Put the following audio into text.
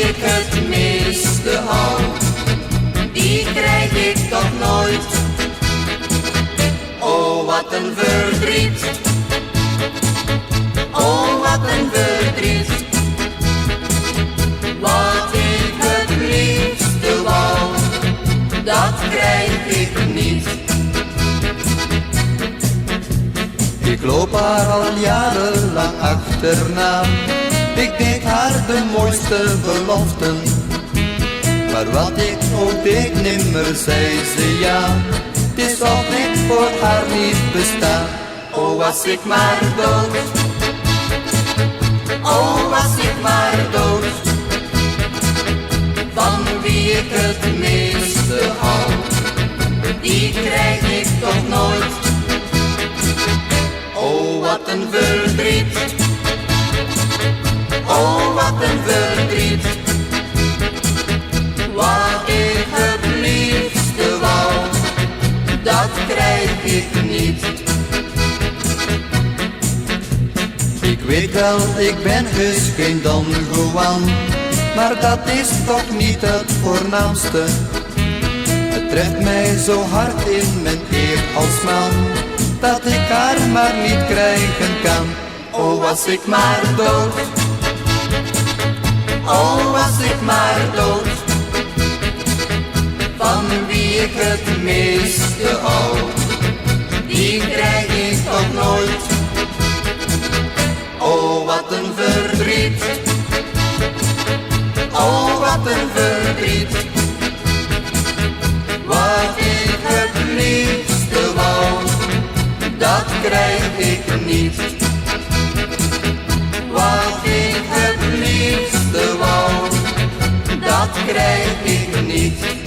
ik het meeste hou, die krijg ik toch nooit. Oh, wat een verdriet. Oh, wat een verdriet. Wat ik het liefste wou, dat krijg ik niet. Ik loop haar al jarenlang achterna. Ik deed haar de mooiste beloften, maar wat ik ook deed, nimmer zei ze ja. Het is of ik voor haar niet besta. Oh, was ik maar dood. Oh, was ik maar dood. Van wie ik het meeste hou, die krijg ik toch nooit. Oh, wat een verdriet. Oh, wat een verdriet. Wat ik het liefste wou, dat krijg ik niet. Ik weet wel, ik ben heus geen Don Juan, maar dat is toch niet het voornaamste. Het treft mij zo hard in mijn eer als man, dat ik haar maar niet krijgen kan. Oh, was ik maar dood. Oh, was ik maar dood. Van wie ik het meeste hou, die krijg ik toch nooit. Oh, wat een verdriet. Oh, wat een verdriet. Wat ik het liefste wou, dat krijg ik niet. Wat ik het liefste wou, dat krijg ik niet.